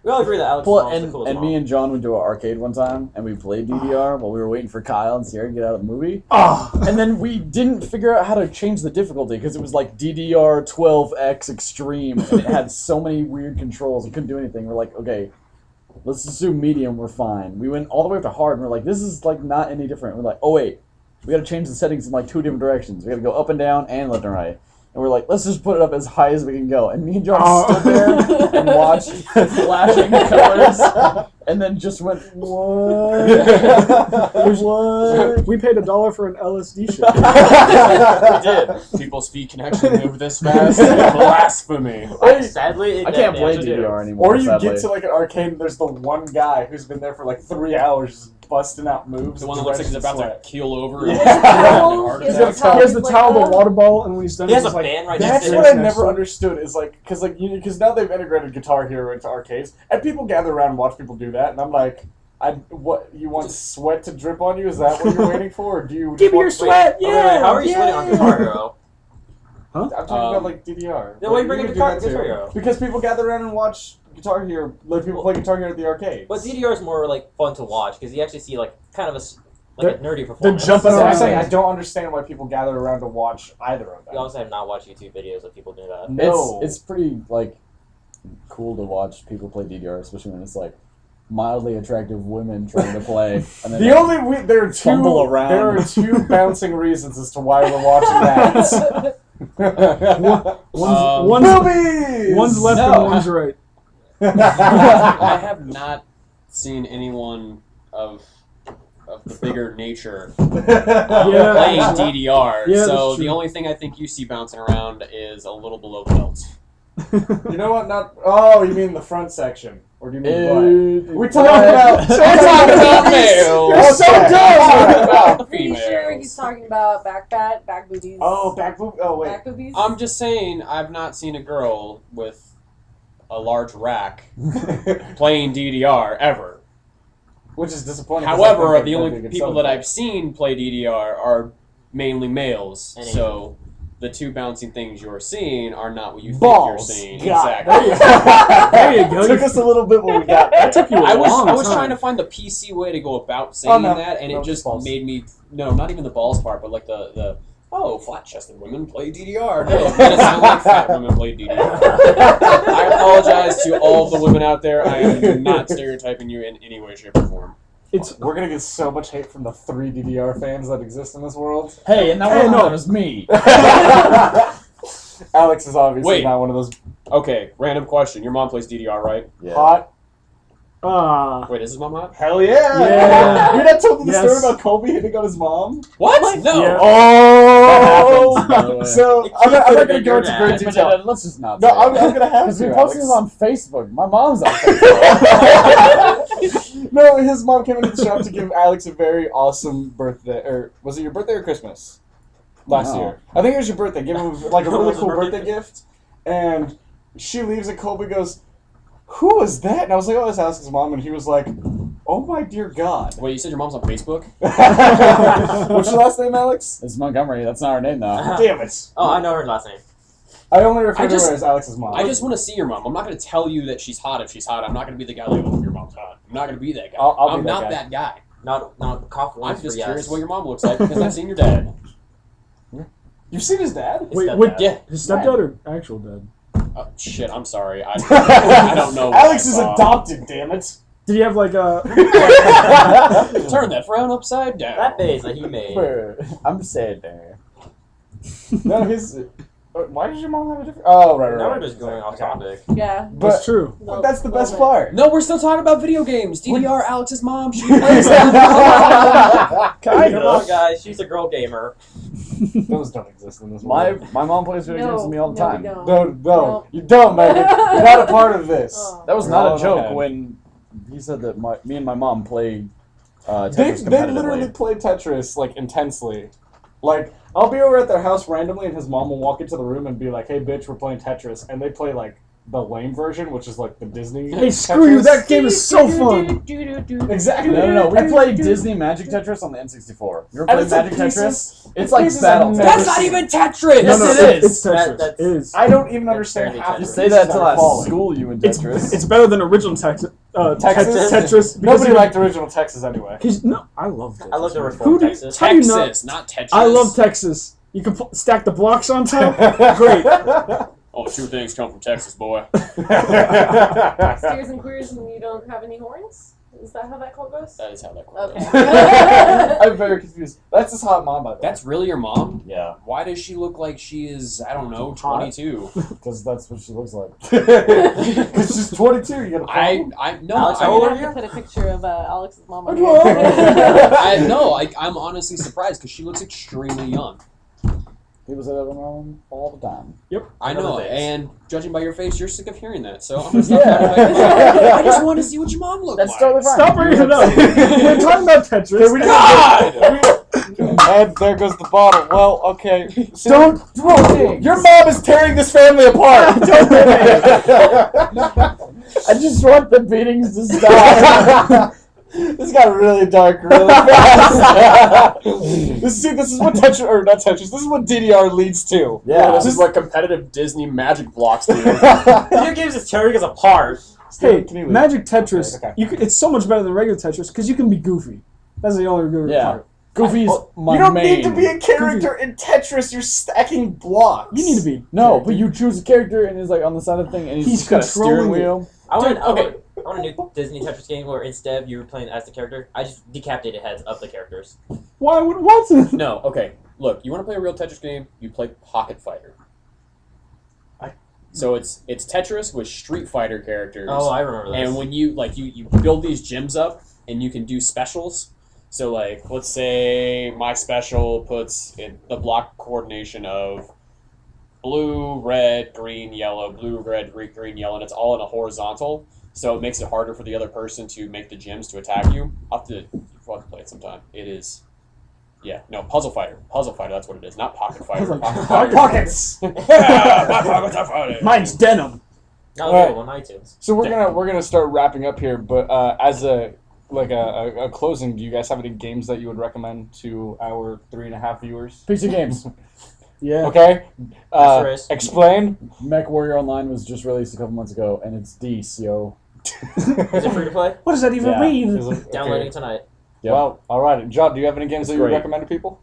We all agree that Alex Well, is the coolest and mom. me and John went to an arcade one time, and we played DDR while we were waiting for Kyle and Sierra to get out of the movie. Ah, And then we didn't figure out how to change the difficulty because it was like DDR 12X Extreme, and it had so many weird controls. We couldn't do anything. We're like, okay, let's assume medium. We're fine. We went all the way up to hard, and we're like, this is like not any different. We're like, oh wait, we got to change the settings in like 2 different directions. We got to go up and down and left and right. And we're like, let's just put it up as high as we can go. And me and John Oh. stood there and watched flashing colors, and then just went, what? What? we paid $1 for an LSD shot. We did. People's feet can actually move this fast. Blasphemy. Sadly, I can't play DDR anymore. Or you sadly. get to like an arcade and there's the one guy who's been there for like 3 hours just busting out moves. The one that looks like he's drenched in about to sweat. keel over. Yeah. And having a Oh, heart he has attack. a He has the Like towel, the that? water ball, and when he's done, He has he's a like, band right That's next to what him. I never understood is like, because like, because now they've integrated Guitar Hero into arcades, and people gather around and watch people do that, and I'm like, what, you want sweat to drip on you? Is that what you're waiting for? Or do you give me your want- sweat, Wait, yeah. how are you sweating on Guitar Hero? I'm talking about like DDR. Then why you But bring can in do Guitar that too. Hero? Because people gather around and watch Guitar Hero, like people play Guitar Hero at the arcades. But DDR is more like fun to watch because you actually see like kind of a nerdy performance. jumping So I'm around. saying I don't understand why people gather around to watch either of You them. also have not watched YouTube videos of people doing that. No. It's pretty like cool to watch people play DDR, especially when it's like mildly attractive women trying to play. And then The only there are two Fumble around. there are two bouncing reasons as to why we're watching that. One's Boobies! one's left No. and one's right. I have not seen anyone of the bigger nature Yeah. playing DDR. Yeah, so that's the true. only thing I think you see bouncing around is a little below the belt. You know what? Not. Oh, you mean the front section, or do you mean the butt? We're talking What? about. We're talking about males. You're so dumb. About Pretty sure he's females. talking about back boobies. Oh, back boob. Oh wait. Back boobies. I'm just saying, I've not seen a girl with a large rack playing DDR ever. Which is disappointing. 'cause I However, think the that'd only be a good people selling that point. I've seen play DDR are mainly males. And So the two bouncing things you're seeing are not what you think Balls. you're seeing. God. Exactly. There you go. Took us a little bit, but we got there. took you a I long was time. trying to find the PC way to go about saying no. that, and No, it just balls. made me not even the balls part, but like the flat-chested women play DDR. No, it made it sound like fat women play DDR. I apologize to all the women out there. I am not stereotyping you in any way, shape, or form. It's We're gonna get so much hate from the 3 DDR fans that exist in this world. Hey, and that Hey, one no. was me. Alex is obviously Wait. not one of those Okay, random question. Your mom plays DDR, right? Yeah. hot. Wait, is his mom hot? Hell yeah! Yeah. You're not telling the Yes. story about Kobe hitting on his mom? What? No. Yeah. Oh! That happens, by the way. So It I'm not could've gonna been go your into dad. great detail. Let's just not. No, say I'm it. gonna have Because to. we posted Alex. it on Facebook. My mom's on Facebook. No, his mom came into the shop to give Alex a very awesome birthday. Or was it your birthday or Christmas? Last No. year. I think it was your birthday. Give him like a What really was his cool birthday birthday gift. And she leaves and Colby goes, "Who was that?" And I was like, "Oh, it's Alex's mom." And he was like, "Oh my dear God." Wait, you said your mom's on Facebook? What's your last name, Alex? It's Montgomery. That's not her name, though. Damn it. Oh, I know her last name. I only refer I to just- her as Alex's mom. I just want to see your mom. I'm not going to tell you that she's hot if she's hot. I'm not going to be the guy like, oh, your mom's hot. I'm not going to be that guy. I'll be I'm that not guy. that guy. Not cough I'm once just for yes. curious what your mom looks like because I've seen your dad. You've seen his dad? His Wait, stepdad. wait, Yeah. his stepdad or actual dad? Shit, I'm sorry. I don't know. what Alex I is saw. adopted, damn it. Did he have like a? Turn that frown upside down. That face that he made. I'm sad there. No, his Why did your mom have a different? Oh, right. Now we're just going off topic. Yeah. That's true. But that's the best Little part. No, we're still talking about video games. DDR, Alex's mom, she plays them. Come on, guys. She's a girl gamer. Those don't exist in this My world. mom plays video games with me all the time. We don't. No, you don't, Megan. You're not a part of this. Oh. That was We're not all a joke ahead. when he said that me and my mom played Tetris They competitively. literally play Tetris like intensely. Like I'll be over at their house randomly, and his mom will walk into the room and be like, "Hey, bitch, we're playing Tetris," and they play like the lame version, which is like the Disney. Hey, screw you! Tetris. That game is so fun. Exactly. No. We played Disney Magic Tetris on the N64. You ever And played it's like Magic pieces- Tetris? It's it's like pieces Battle of Tetris. That's not even Tetris! No, no, Yes, it's Tetris. That's- It is. I don't even understand fairly half the You Tetris. say that pieces till are at falling. school, you in It's Tetris. better than original Texas. Texas? Tetris. because Nobody you- liked original Texas anyway. 'cause- no, I loved it. I love the Who Reformed do- Texas. How do you not- Texas, not Tetris. I love Texas. You can stack the blocks on top. Great. Oh, two things come from Texas, boy. Steers and queers, and you don't have any horns? Is that how that call goes? That is how that goes. Okay. I'm very confused. That's his hot mom, by the way. That's really your mom? Yeah, Why does she look like she is, I don't know, Hot. 22? because that's what she looks like. Because she's 22. You got a problem? No, Alex, I how old I are have to put a picture of Alex's mom on Whoa. here. I'm honestly surprised because she looks extremely young. He was at her mom all the time. I Another know, face. and judging by your face, you're sick of hearing that. So I'm gonna stop talking about your mom. I just want to see what your mom looks That's like. totally fine. Stop bringing it up. We're talking about Tetris. And there goes the bottle. Well, okay. See, Don't throw things. Your mom is tearing this family apart. I just want the beatings to stop. This got really dark really fast. This is what Tetris, or not Tetris, this is what DDR leads to. Yeah, This is what competitive Disney magic blocks do. Video games is tearing us apart. Hey, Can you leave? Magic Tetris. Okay. It's so much better than regular Tetris because you can be goofy. That's the only good Yeah. part. Goofy's my You don't main. need to be a character in Tetris, you're stacking blocks. You need to be. No, but you choose a character and he's like on the side of the thing and He's he's got a steering controlling it. wheel. I want, Dude, I want a new Disney Tetris game where instead you were playing as the character, I just decapitated heads of the characters. Why would what? No, okay. Look, you want to play a real Tetris game? You play Pocket Fighter. So it's Tetris with Street Fighter characters. Oh, I remember this. And when you you build these gyms up and you can do specials. So like let's say my special puts in the block coordination of blue, red, green, yellow, blue, red, green, yellow, and it's all in a horizontal. So it makes it harder for the other person to make the gyms to attack you. I'll have to play it sometime. It is. Yeah, no, Puzzle Fighter. Puzzle Fighter, that's what it is. Not Pocket Fighter. Pocket Fighter. Pockets. Yeah, not Pocket Fighter. Mine's denim. Now Alright. available on iTunes. So we're gonna start wrapping up here, but as a closing, do you guys have any games that you would recommend to our 3.5 viewers? PC games. Yeah. Okay. Master Race. Explain. Mech Warrior Online was just released a couple months ago and it's Dece, yo. Is it free to play? What does that even Yeah. mean? Is it- Downloading okay. tonight. Yep. Well, all right. John, do you have any games It's that you would great. recommend to people?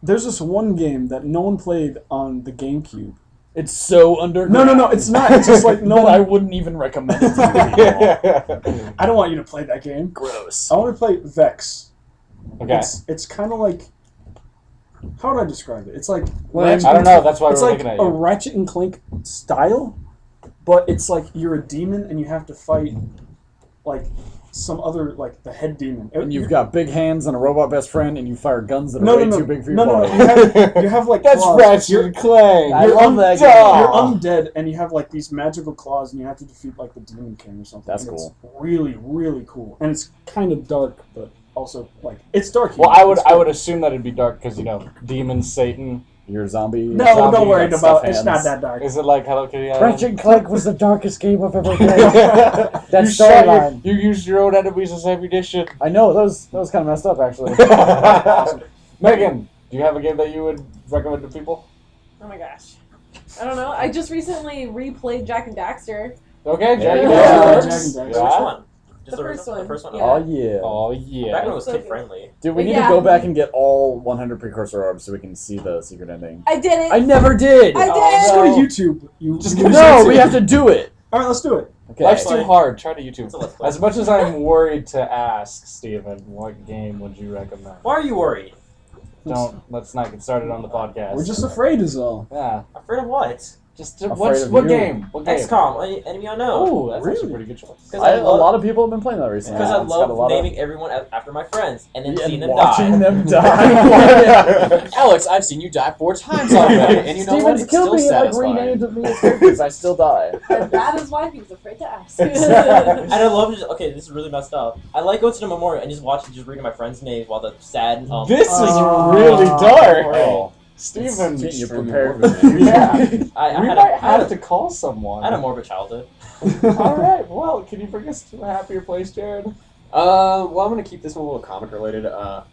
There's this one game that no one played on the GameCube. It's so underground. No, it's not. It's just like no that one. I wouldn't even recommend it to people. I don't want you to play that game. Gross. I want to play Vex. Okay. It's kind of like. How would I describe it? It's like Well, Ratchet I don't and know. Clank- That's why it's we're like looking at a you. Ratchet and Clank style, but it's like you're a demon and you have to fight like some other like the head demon. And you've got big hands and a robot best friend, and you fire guns that are no, way no, no, too big for your no, no, body. no. You have like That's claws. Ratchet You're, and Clank. I you're love un- that You're game. undead, and you have like these magical claws, and you have to defeat like the demon king or something. That's And cool. It's really, really cool, and it's kind of dark, but also like it's dark. Well, humor. I would It's I cool. would assume that it'd be dark because You're demon Satan. a zombie. No, zombie don't worry got about. stuff It's not hands. that dark. Is it like Hello Kitty? Ratchet and Clank was the darkest game I've ever played. That That storyline. You used your own enemies as ammunition. I know, that was kind of messed up, actually. Megan, do you have a game that you would recommend to people? Oh my gosh. I don't know. I just recently replayed Jack and Daxter. Okay, Jack and Yeah. Daxter Jack works. and Daxter. Which Yeah. one? Just The first original? one. The first one? Yeah. Oh, yeah. Oh Back when yeah. it was So kid good. friendly. Dude, we But need yeah. to go back and get all 100 precursor orbs so we can see the secret ending. I did it. I never did! I did. Just go no. to YouTube. You Just you go to lose No, it. we have to do it! All right, let's do it. Okay. Life's too Play. hard. Try to YouTube. It's a let's play. As much as I'm worried to ask, Steven, what game would you recommend? Why are you worried? Let's not get started on the podcast. We're just afraid is all. Yeah. Afraid of what? Just Afraid of what you. game? What game? XCOM, Enemy Unknown. Oh, that's actually a Really? pretty good choice. Because A lot of people have been playing that recently. Because I It's got a love lot of- naming everyone after my friends and then Yeah, seeing them watching die. them die. Alex, I've seen you die 4 times already, and you know what? Steven's It's killed still me and like satisfying. renamed me as characters. I still die. And that is why he was afraid to ask. And I love just okay. This is really messed up. I like going to the memorial and just reading my friends' names while the sad. This is Oh. really dark. Oh. Steven, You're Extremely prepared morbid, for the yeah. future. I we had might a, have to call someone. I had a morbid childhood. All right. Well, can you bring us to a happier place, Jared? Well, I'm gonna keep this one a little comic related. I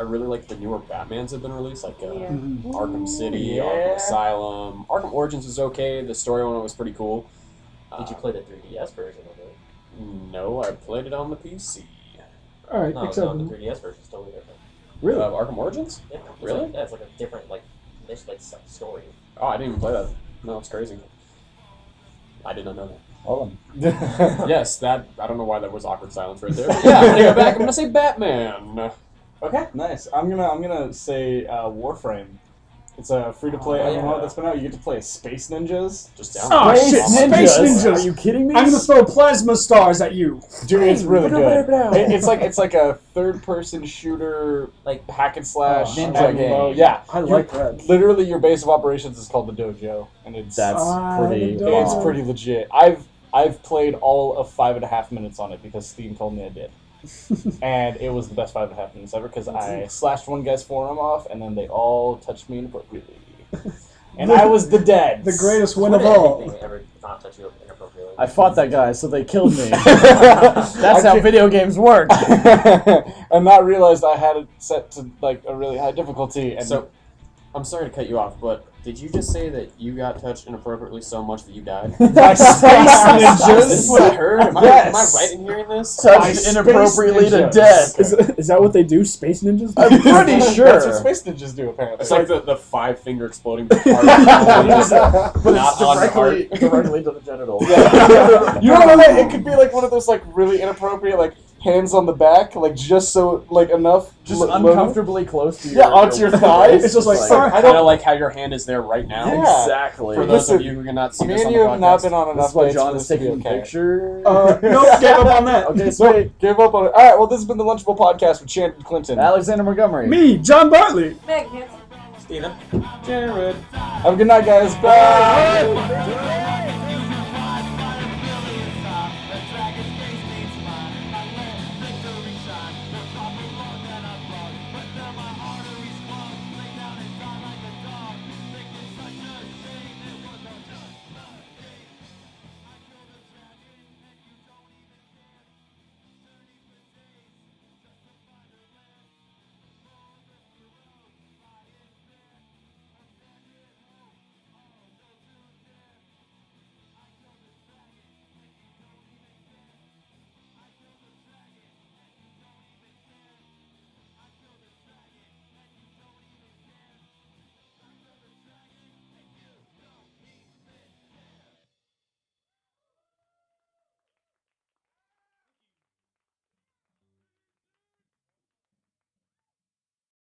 really like the newer Batmans that have been released, like Yeah. Arkham City, Yeah. Arkham Asylum. Arkham Origins was okay. The story one was pretty cool. Did you play the 3DS version of it? No, I played it on the PC. All right, No, except the 3DS version is totally different. really. Arkham Origins? Yeah, it's Really? Like, yeah, it's like a different story. Oh, I didn't even play that. No, it's crazy. I did not know that. Hold on. Yes, that. I don't know why that was awkward silence right there. But yeah, I'm gonna go back. I'm gonna say Batman. Okay, nice. I'm gonna say Warframe. It's a free-to-play Oh, MMO yeah. that's been out. You get to play as Space Ninjas. Just down. Oh, Space shit, Space Ninjas. Are you kidding me? I'm gonna throw plasma stars at you. Dude, it's really good. It's It's like a third-person shooter, Like hack and slash Ninja MMO. game. Yeah, I like that. literally your base of operations is called the dojo, and it's That's pretty. the dojo. it's bomb. pretty legit. I've played all of 5.5 minutes on it because Steam told me I did. And it was the best 5.5 minutes ever because I slashed one guy's forearm off and then they all touched me inappropriately. And I was the dead. The greatest win when of did all. anything ever not touch you inappropriately? I fought that guy, so they killed me. That's how video games work. And not realized I had it set to like a really high difficulty. And So, I'm sorry to cut you off, but did you just say that you got touched inappropriately so much that you died? by Space Is Ninjas. this what I heard? Am I Yes. right in hearing this? By Touched Space inappropriately to Ninjas. death. Is that what they do? Space ninjas? I'm pretty sure. That's what Space Ninjas do, apparently. It's like the 5-finger exploding part. But Not it's on the directly to the genitals. Yeah. You don't know that it could be like one of those like really inappropriate like hands on the back, like just so like enough, Just lo- uncomfortably close to your Yeah, onto your thighs. It's just like, I Kind of like how your hand is there right now. Yeah. Exactly. For those Listen, of you who cannot see Me this and on you the have not podcast. been on That's enough why dates John for is this to be taking okay. pictures. nope, gave up on that. Okay, So sweet. give up on it. All right. Well, this has been the Lunchable podcast with Shannon Clinton. Alexander Montgomery. Me, John Bartley. Meg Hansen. Steven? Jared. Have a good night, guys. Bye.